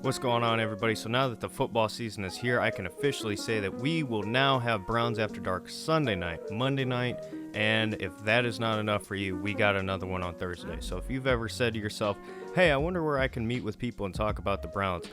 What's going on, everybody? So now that the football season is here, I can officially say that we will now have Browns After Dark Sunday night, Monday night, and if that is not enough for you, we got another one on Thursday. So if you've ever said to yourself, hey, I wonder where I can meet with people and talk about the Browns,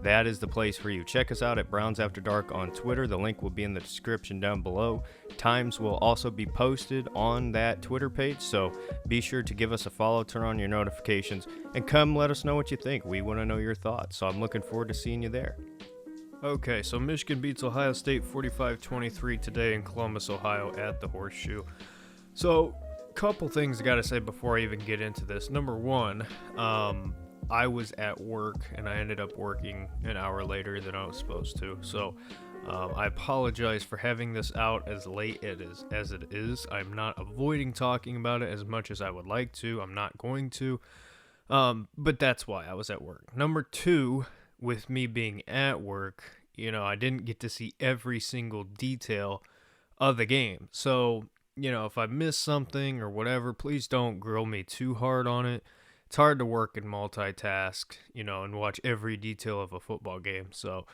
that is the place for you. Check us out at Browns After Dark on Twitter. The link will be in the description down below. Times will also be posted on that Twitter page, so be sure to give us a follow, turn on your notifications, and come let us know what you think. We want to know your thoughts, so I'm looking forward to seeing you there. Okay, so Michigan beats Ohio State 45-23 today in Columbus, Ohio at the Horseshoe. So, couple things I gotta say before I even get into this. Number one, I was at work and I ended up working an hour later than I was supposed to. So I apologize for having this out as late as it is. I'm not avoiding talking about it as much as I would like to. I'm not going to. But that's why I was at work. Number two, with me being at work, I didn't get to see every single detail of the game. So, if I miss something or whatever, please don't grill me too hard on it. It's hard to work and multitask, and watch every detail of a football game. So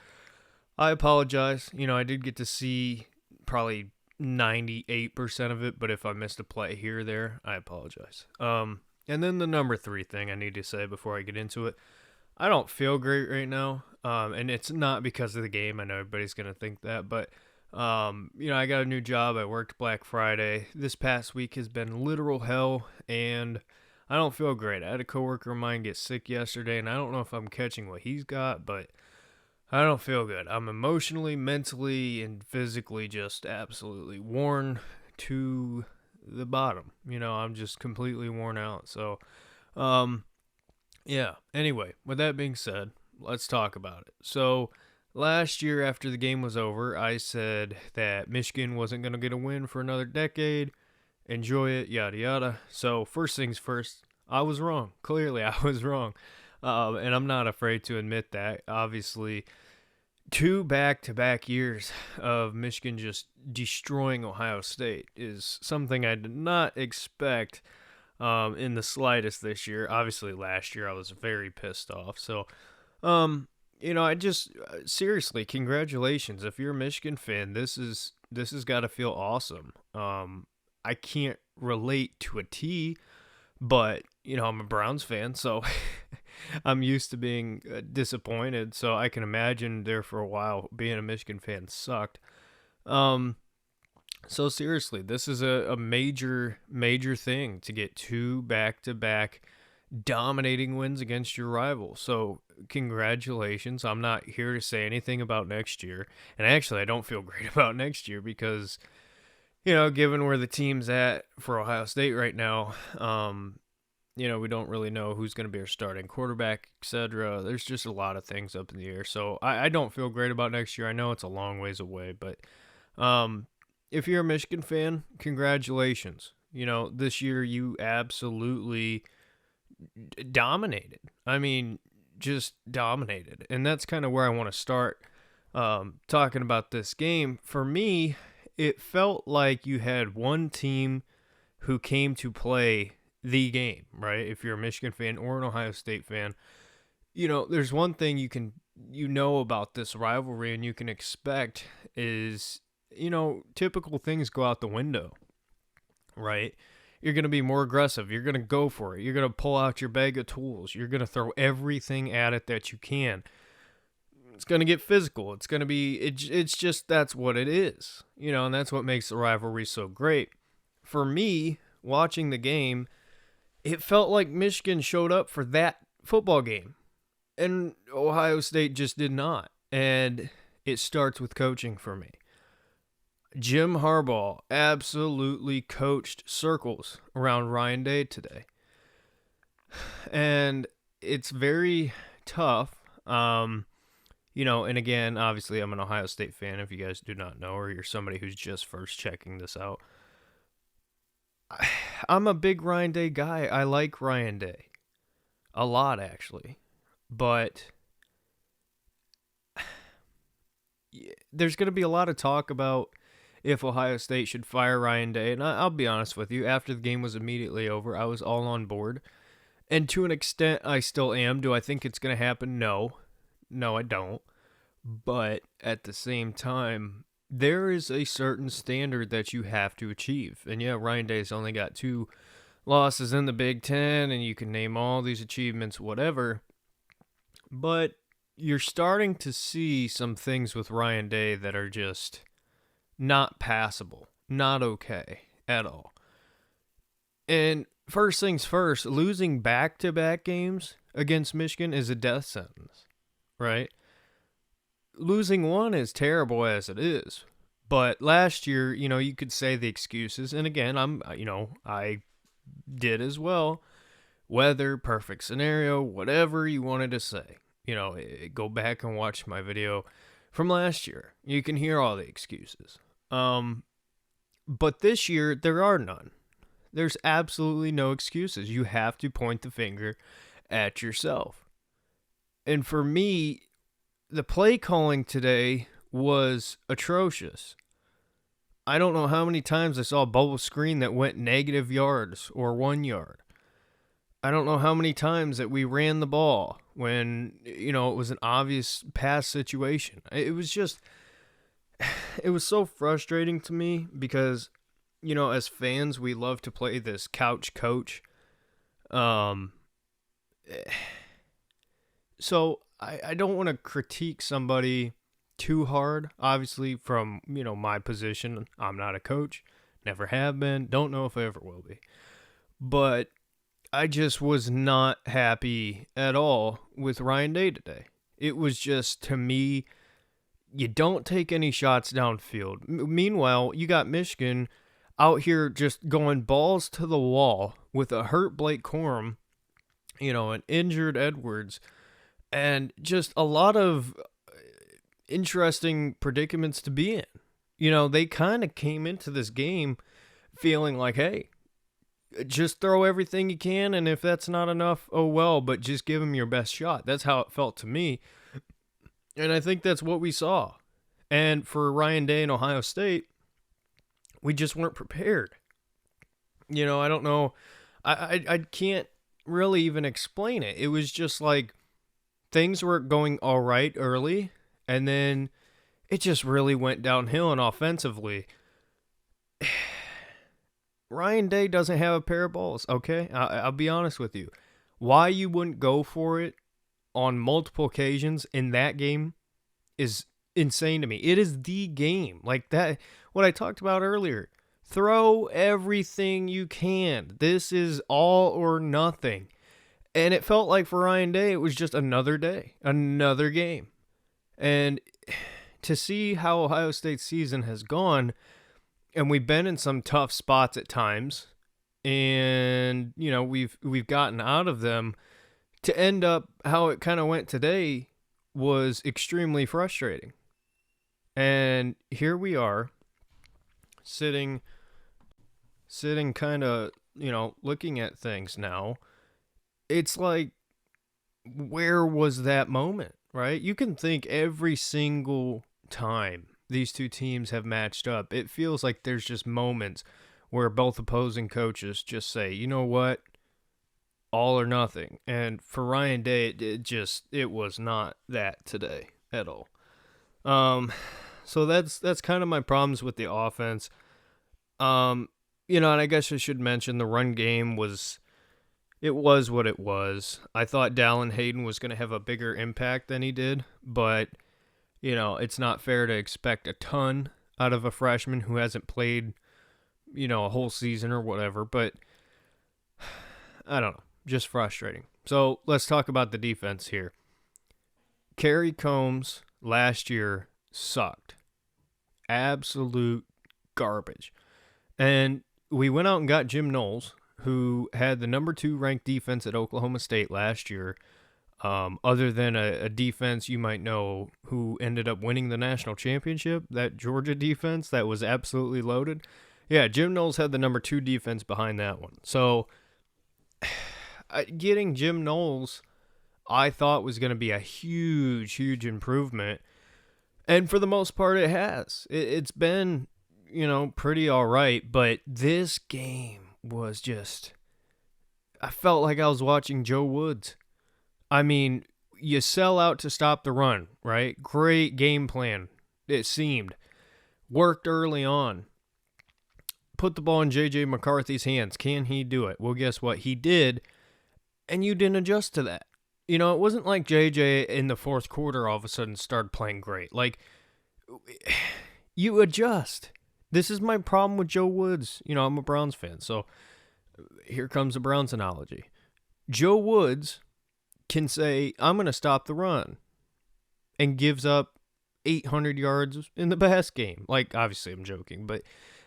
I apologize. I did get to see probably 98% of it, but if I missed a play here or there, I apologize. And then the number three thing I need to say before I get into it, I don't feel great right now. And it's not because of the game. I know everybody's going to think that, but I got a new job. I worked Black Friday. This past week has been literal hell, and I don't feel great. I had a coworker of mine get sick yesterday, and I don't know if I'm catching what he's got, but I don't feel good. I'm emotionally, mentally, and physically just absolutely worn to the bottom. I'm just completely worn out. So, yeah. Anyway, with that being said, let's talk about it. So, last year after the game was over, I said that Michigan wasn't going to get a win for another decade. Enjoy it, yada yada. So first things first, I was wrong. Clearly, I was wrong. And I'm not afraid to admit that. Obviously, 2 back-to-back years of Michigan just destroying Ohio State is something I did not expect in the slightest this year. Obviously, last year I was very pissed off. So, I just seriously, congratulations. If you're a Michigan fan, this has got to feel awesome. I can't relate to a T, but, I'm a Browns fan, so I'm used to being disappointed, so I can imagine there for a while being a Michigan fan sucked. So seriously, this is a major, major thing to get 2 back-to-back dominating wins against your rival. So congratulations. I'm not here to say anything about next year, and actually I don't feel great about next year because given where the team's at for Ohio State right now, we don't really know who's going to be our starting quarterback, etc. There's just a lot of things up in the air. So I don't feel great about next year. I know it's a long ways away, but if you're a Michigan fan, congratulations. This year you absolutely dominated. I mean, just dominated. And that's kind of where I want to start talking about this game. For me, it felt like you had one team who came to play the game, right? If you're a Michigan fan or an Ohio State fan, there's one thing you can, about this rivalry and you can expect is, typical things go out the window, right? You're going to be more aggressive. You're going to go for it. You're going to pull out your bag of tools. You're going to throw everything at it that you can. It's going to get physical. It's going to be, it's just, that's what it is, and that's what makes the rivalry so great. For me, watching the game, it felt like Michigan showed up for that football game, and Ohio State just did not. And it starts with coaching for me. Jim Harbaugh absolutely coached circles around Ryan Day today. And it's very tough. And again, obviously I'm an Ohio State fan if you guys do not know, or you're somebody who's just first checking this out. I'm a big Ryan Day guy. I like Ryan Day. A lot, actually. But there's going to be a lot of talk about if Ohio State should fire Ryan Day. And I'll be honest with you, after the game was immediately over, I was all on board. And to an extent, I still am. Do I think it's going to happen? No. No, I don't. But at the same time, there is a certain standard that you have to achieve. And yeah, Ryan Day's only got 2 losses in the Big Ten, and you can name all these achievements, whatever. But you're starting to see some things with Ryan Day that are just not passable, not okay at all. And first things first, losing back-to-back games against Michigan is a death sentence, right? Losing one is terrible as it is. But last year, you could say the excuses. And again, I did as well. Weather, perfect scenario, whatever you wanted to say. Go back and watch my video from last year. You can hear all the excuses. But this year, there are none. There's absolutely no excuses. You have to point the finger at yourself. And for me, the play calling today was atrocious. I don't know how many times I saw a bubble screen that went negative yards or 1 yard. I don't know how many times that we ran the ball when, it was an obvious pass situation. It was so frustrating to me because, as fans, we love to play this couch coach. So I don't want to critique somebody too hard, obviously, from, my position. I'm not a coach, never have been, don't know if I ever will be. But I just was not happy at all with Ryan Day today. It was just, to me, you don't take any shots downfield. Meanwhile, you got Michigan out here just going balls to the wall with a hurt Blake Corum, an injured Edwards, and just a lot of interesting predicaments to be in. They kind of came into this game feeling like, hey, just throw everything you can, and if that's not enough, oh well, but just give them your best shot. That's how it felt to me, and I think that's what we saw. And for Ryan Day and Ohio State, we just weren't prepared. I don't know. I can't really even explain it. It was just like things were going all right early, and then it just really went downhill, and offensively, Ryan Day doesn't have a pair of balls, okay? I'll be honest with you. Why you wouldn't go for it on multiple occasions in that game is insane to me. It is the game. Like that, what I talked about earlier. Throw everything you can. This is all or nothing. And it felt like for Ryan Day, it was just another day, another game. And to see how Ohio State's season has gone, and we've been in some tough spots at times, and we've gotten out of them, to end up how it kind of went today was extremely frustrating. And here we are sitting kind of, looking at things now. It's like, where was that moment, right? You can think every single time these two teams have matched up, it feels like there's just moments where both opposing coaches just say, you know what, all or nothing. And for Ryan Day, it was not that today at all. So that's kind of my problems with the offense. And I guess I should mention the run game was what it was. I thought Dallin Hayden was going to have a bigger impact than he did, but it's not fair to expect a ton out of a freshman who hasn't played, a whole season or whatever. But I don't know, just frustrating. So let's talk about the defense here. Kerry Combs last year sucked. Absolute garbage. And we went out and got Jim Knowles, who had the number 2 ranked defense at Oklahoma State last year. Other than a defense you might know who ended up winning the national championship, that Georgia defense that was absolutely loaded. Yeah, Jim Knowles had the number 2 defense behind that one. So getting Jim Knowles, I thought was going to be a huge, huge improvement. And for the most part, it has. It's been, pretty all right. But this game was just, I felt like I was watching Joe Woods. I mean, you sell out to stop the run, right? Great game plan, it seemed. Worked early on. Put the ball in J.J. McCarthy's hands. Can he do it? Well, guess what? He did, and you didn't adjust to that. It wasn't like J.J. in the fourth quarter all of a sudden started playing great. Like, you adjust. This is my problem with Joe Woods. I'm a Browns fan, so here comes a Browns analogy. Joe Woods can say, I'm going to stop the run, and gives up 800 yards in the pass game. Like, obviously I'm joking, but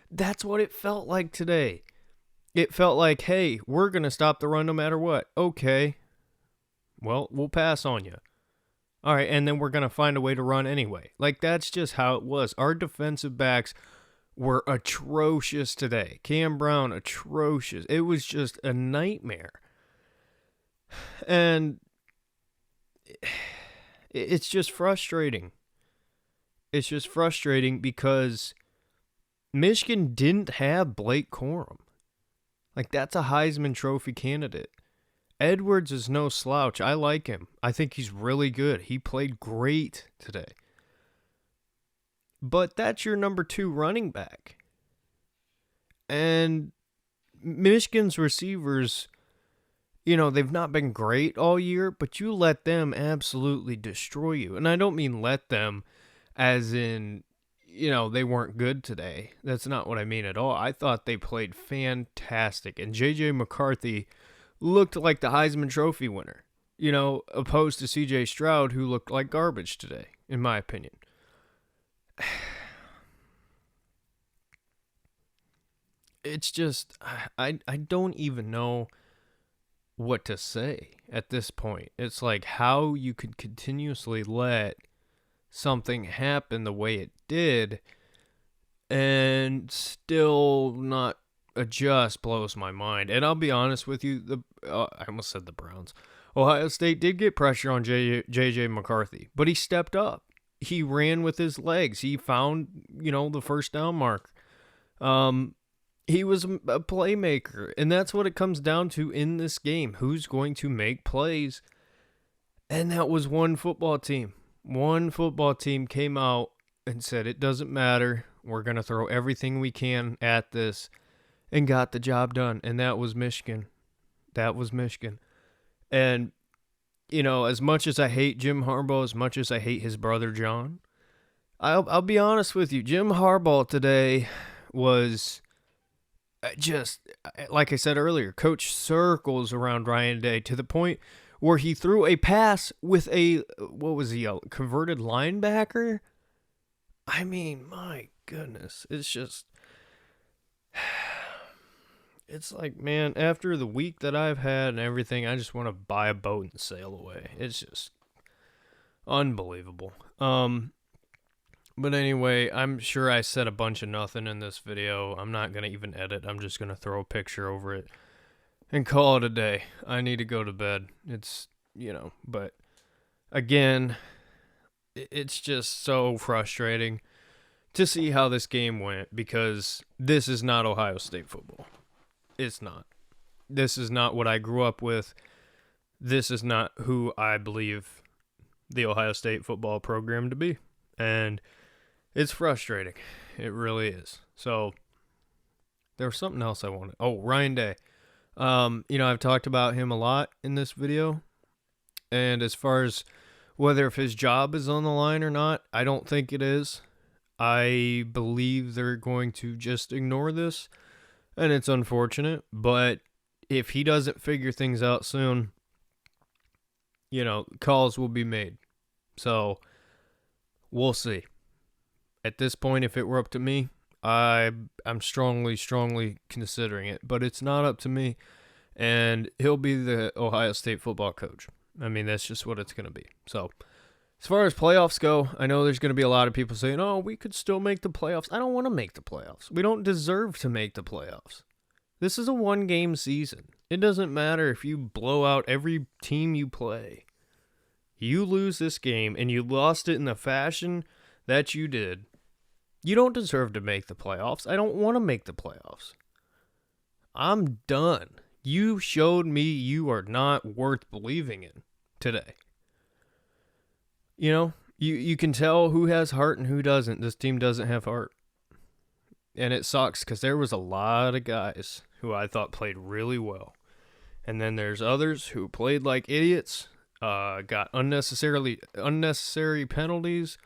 that's what it felt like today. It felt like, hey, we're going to stop the run no matter what. Okay. Well, we'll pass on you. All right, and then we're going to find a way to run anyway. Like, that's just how it was. Our defensive backs were atrocious today. Cam Brown, atrocious. It was just a nightmare. And it's just frustrating. It's just frustrating because Michigan didn't have Blake Corum. Like, that's a Heisman Trophy candidate. Edwards is no slouch. I like him. I think he's really good. He played great today. But that's your number 2 running back. And Michigan's receivers, they've not been great all year, but you let them absolutely destroy you. And I don't mean let them as in, they weren't good today. That's not what I mean at all. I thought they played fantastic. And J.J. McCarthy looked like the Heisman Trophy winner, opposed to C.J. Stroud, who looked like garbage today, in my opinion. It's just, I don't even know what to say at this point. It's like how you could continuously let something happen the way it did and still not adjust blows my mind. And I'll be honest with you, I almost said the Browns. Ohio State did get pressure on J.J. McCarthy, but he stepped up. He ran with his legs. He found, the first down mark. He was a playmaker, and that's what it comes down to in this game. Who's going to make plays? And that was one football team. One football team came out and said, it doesn't matter. We're going to throw everything we can at this, and got the job done. And that was Michigan. And, as much as I hate Jim Harbaugh, as much as I hate his brother John, I'll be honest with you. Jim Harbaugh today was just, like I said earlier, coach circles around Ryan Day to the point where he threw a pass with a converted linebacker? I mean, my goodness. It's just, it's like, man, after the week that I've had and everything, I just want to buy a boat and sail away. It's just unbelievable. But anyway, I'm sure I said a bunch of nothing in this video. I'm not going to even edit. I'm just going to throw a picture over it and call it a day. I need to go to bed. It's, but again, it's just so frustrating to see how this game went because this is not Ohio State football. It's not. This is not what I grew up with. This is not who I believe the Ohio State football program to be. And it's frustrating. It really is. So there was something else I wanted. Oh, Ryan Day. I've talked about him a lot in this video. And as far as whether if his job is on the line or not, I don't think it is. I believe they're going to just ignore this. And it's unfortunate. But if he doesn't figure things out soon, calls will be made. So we'll see. At this point, if it were up to me, I'm strongly considering it. But it's not up to me. And he'll be the Ohio State football coach. I mean, that's just what it's going to be. So as far as playoffs go, I know there's going to be a lot of people saying, oh, we could still make the playoffs. I don't want to make the playoffs. We don't deserve to make the playoffs. This is a one-game season. It doesn't matter if you blow out every team you play. You lose this game, and you lost it in the fashion that you did. You don't deserve to make the playoffs. I don't want to make the playoffs. I'm done. You showed me you are not worth believing in today. you can tell who has heart and who doesn't. This team doesn't have heart. And it sucks because there was a lot of guys who I thought played really well. And then there's others who played like idiots, got unnecessary penalties.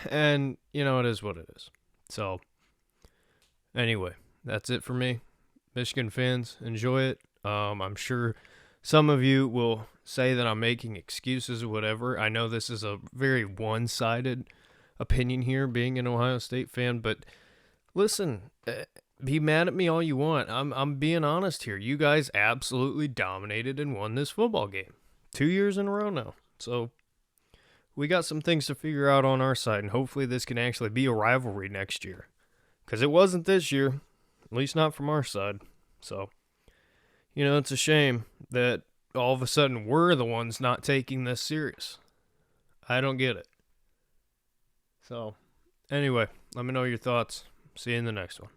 And, it is what it is. So, anyway, that's it for me. Michigan fans, enjoy it. I'm sure some of you will say that I'm making excuses or whatever. I know this is a very one-sided opinion here, being an Ohio State fan, but listen, be mad at me all you want. I'm being honest here. You guys absolutely dominated and won this football game 2 years in a row now. So we got some things to figure out on our side, and hopefully this can actually be a rivalry next year, because it wasn't this year, at least not from our side. So, it's a shame that all of a sudden we're the ones not taking this serious. I don't get it. So, anyway, let me know your thoughts. See you in the next one.